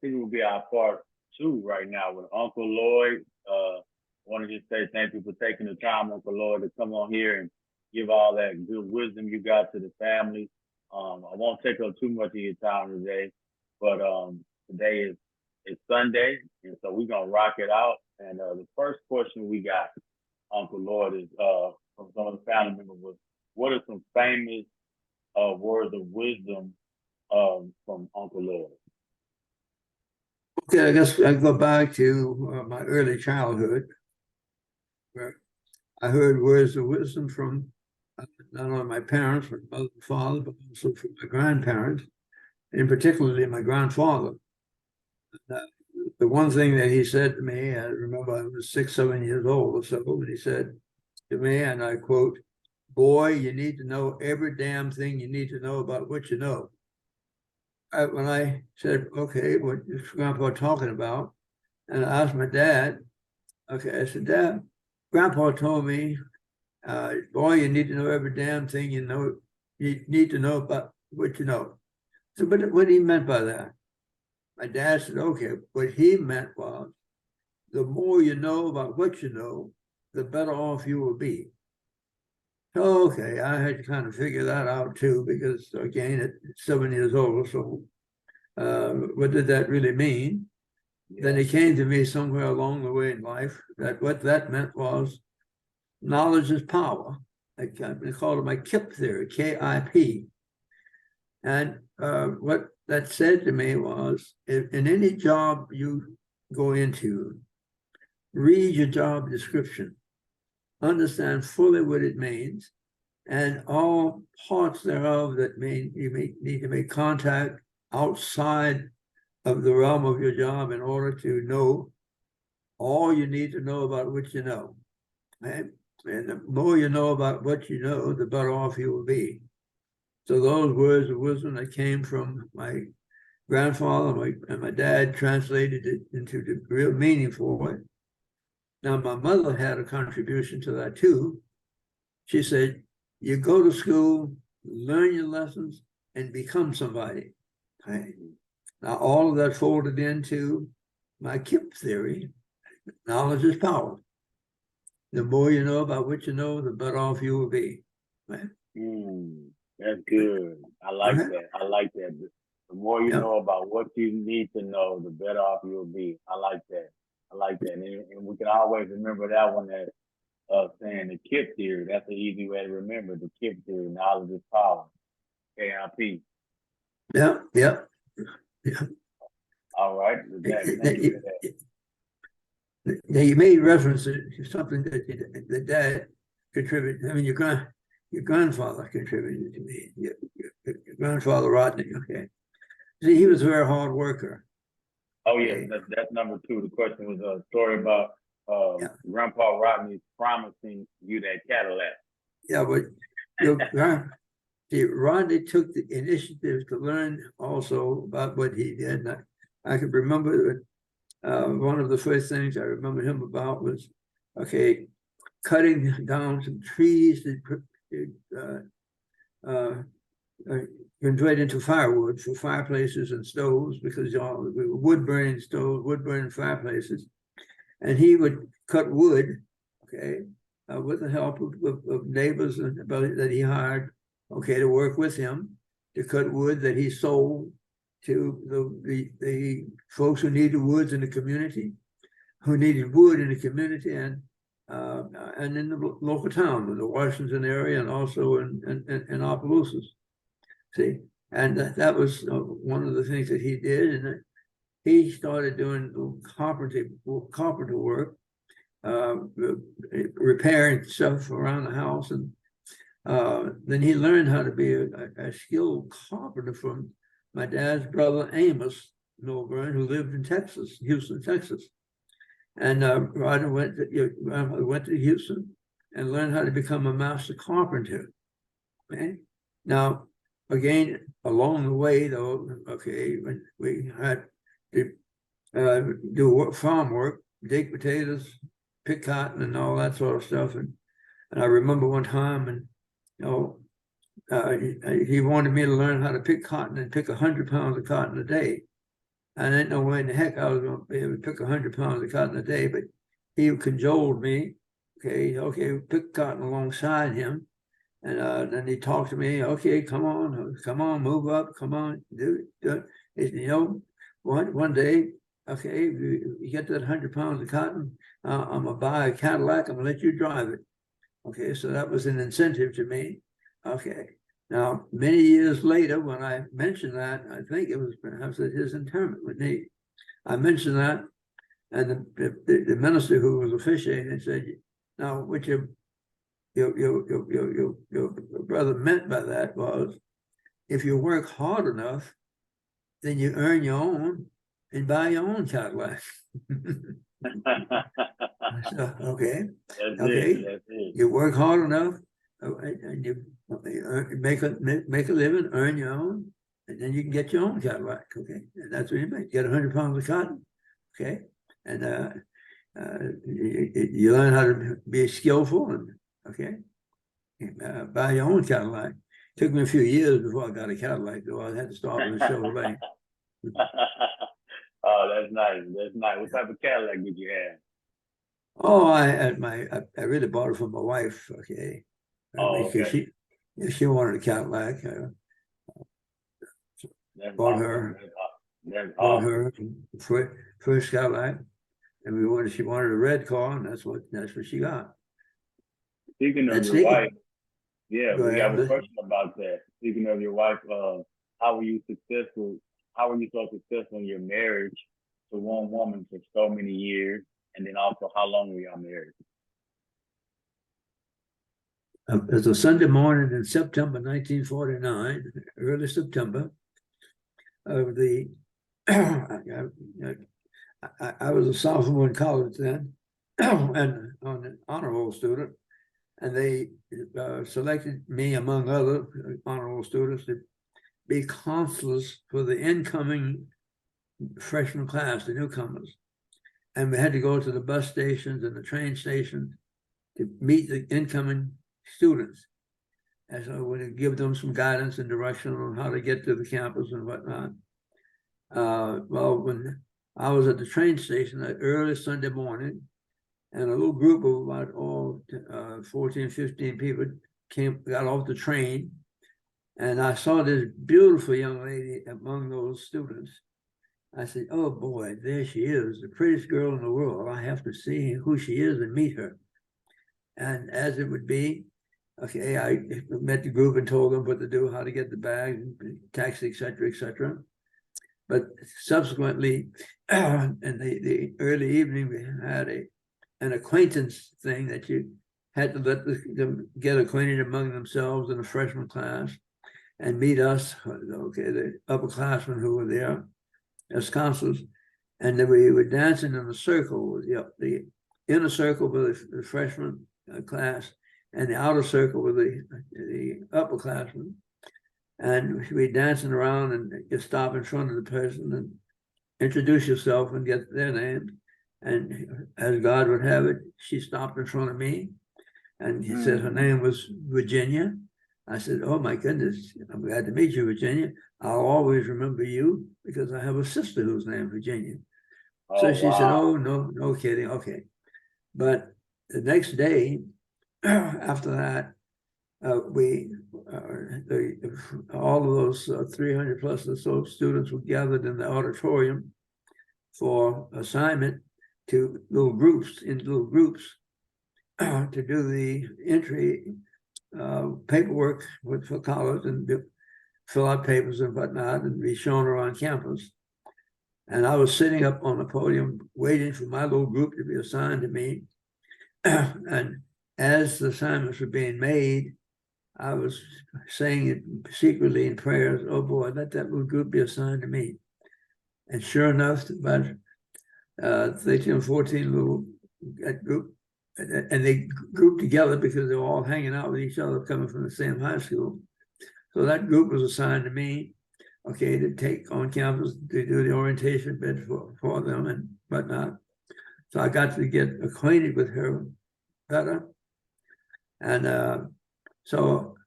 think it will be our part two right now with Uncle Lloyd. Want to just say thank you for taking the time, Uncle Lloyd, to come on here and give all that good wisdom you got to the family. I won't take up too much of your time today, but today is Sunday, and so we're gonna rock it out. And the first question we got, Uncle Lloyd, is from some of the family members was, what are some famous words of wisdom from Uncle Lloyd? Okay, I guess I go back to my early childhood, where I heard words of wisdom from not only my parents, my mother and father, but also from my grandparents, and particularly my grandfather. The one thing that he said to me, I remember I was 6, 7 years old or so, and he said to me, and I quote, "Boy, you need to know every damn thing you need to know about what you know." When I said, "Okay, what is Grandpa talking about?" and I asked my dad, okay, I said, "Dad, Grandpa told me, boy, you need to know every damn thing you know. You need to know about what you know." So, what he meant by that? My dad said, "Okay, what he meant was, the more you know about what you know, the better off you will be." Okay, I had to kind of figure that out too, because again, at 7 years old, so what did that really mean? Yeah. Then it came to me somewhere along the way in life that what that meant was knowledge is power. They called it my KIP theory, K-I-P. And what that said to me was, in any job you go into, read your job description, understand fully what it means, and all parts thereof that mean you may need to make contact outside of the realm of your job in order to know all you need to know about what you know. Right? And the more you know about what you know, the better off you will be. So those words of wisdom that came from my grandfather and my dad translated it into the real meaning for it. Now, my mother had a contribution to that too. She said, "You go to school, learn your lessons, and become somebody." Right? Now, all of that folded into my KIP theory. Knowledge is power. The more you know about what you know, the better off you will be. Right? That's good. I like that. I like that. The more you know about what you need to know, the better off you'll be. I like that. I like that. And we can always remember that one, that saying the KIP theory. That's an easy way to remember the KIP theory. Knowledge is power. KIP. Yeah. All right. Thank you for that. Now, you made reference to something that the dad contributed. I mean, your grandfather contributed to me. Your grandfather Rodney. Okay. See, he was a very hard worker. Oh yeah, that's number two. The question was a story about Grandpa Rodney promising you that Cadillac. Yeah, but Rodney took the initiative to learn also about what he did. And I could remember that one of the first things I remember him about was, okay, cutting down some trees that convert into firewood for fireplaces and stoves, because we were wood burning stoves, wood burning fireplaces, and he would cut wood, okay, with the help of neighbors that he hired, okay, to work with him to cut wood that he sold to the folks who needed woods in the community, and in the local town, in the Washington area, and also in Opelousas. See, and that was one of the things that he did, and he started doing carpenter work, repairing stuff around the house, and then he learned how to be a skilled carpenter from my dad's brother Amos Milburn, who lived in Texas, Houston, Texas. And Rodney went to Houston and learned how to become a master carpenter. Okay? Now, again, along the way, though, okay, when we had to do farm work, dig potatoes, pick cotton, and all that sort of stuff. And I remember one time, and he wanted me to learn how to pick cotton and pick 100 pounds of cotton a day. I didn't know when the heck I was going to be able to pick 100 pounds of cotton a day, but he cajoled me. Okay, pick cotton alongside him. And then he talked to me. Okay, come on, move up, come on, do it. You know, one day, okay, you get that 100 pounds of cotton, I'm gonna buy a Cadillac. I'm gonna let you drive it. Okay, so that was an incentive to me. Okay, now many years later, when I mentioned that, I think it was perhaps at his interment with me. I mentioned that, and the minister who was officiating said, "Now, what your brother meant by that was, if you work hard enough, then you earn your own and buy your own Cadillac." So, okay, That's it. you work hard enough, and you make a living, earn your own, and then you can get your own Cadillac. Okay, and that's what you make. Get 100 pounds of cotton. Okay, and you learn how to be skillful, and okay, buy your own Cadillac. Took me a few years before I got a Cadillac, though. I had to start with a Chevrolet. Oh, that's nice. That's nice. What type of Cadillac did you have? Oh, I really bought it for my wife. Okay, Oh, because okay. she wanted a Cadillac. That's Bought awesome. her That's bought awesome. her first Cadillac, and she wanted a red car, and that's what she got. Speaking of That's your it. wife, yeah, Go we have a ahead. question about that. Speaking of your wife, how were you successful? How were you so successful in your marriage to one woman for so many years? And then also, how long were y'all married? It was a Sunday morning in September 1949, early September of the. I was a sophomore in college then, and an honor roll student, and they selected me among other honor roll students to be counselors for the incoming freshman class, the newcomers. And we had to go to the bus stations and the train stations to meet the incoming students. And so we would give them some guidance and direction on how to get to the campus and whatnot. Well, when I was at the train station that early Sunday morning, and a little group of about 14, 15 people got off the train, and I saw this beautiful young lady among those students. I said, "Oh boy, there she is, the prettiest girl in the world. I have to see who she is and meet her." And as it would be, okay, I met the group and told them what to do, how to get the bag, taxi, etc., etc. But subsequently, in the early evening, we had an acquaintance thing that you had to let them get acquainted among themselves in the freshman class and meet us, okay, the upperclassmen who were there as counselors. And then we were dancing in a circle, the inner circle with the freshman class and the outer circle with the upperclassmen. And we'd be dancing around, and you stop in front of the person and introduce yourself and get their name. And as God would have it, she stopped in front of me, and he said her name was Virginia. I said, "Oh my goodness, I'm glad to meet you, Virginia. I'll always remember you because I have a sister whose name is Virginia." So Oh, she said, wow. "Oh, no kidding. Okay." But the next day, after that, all of those 300 plus or so students were gathered in the auditorium for assignment to little groups, to do the entry paperwork for college and fill out papers and whatnot and be shown around campus. And I was sitting up on the podium waiting for my little group to be assigned to me. And as the assignments were being made, I was saying it secretly in prayers, "Oh boy, let that little group be assigned to me." And sure enough, about 13 or 14 little group, and they grouped together because they were all hanging out with each other coming from the same high school. So that group was assigned to me, okay, to take on campus to do the orientation bit for them and whatnot. So I got to get acquainted with her better. And so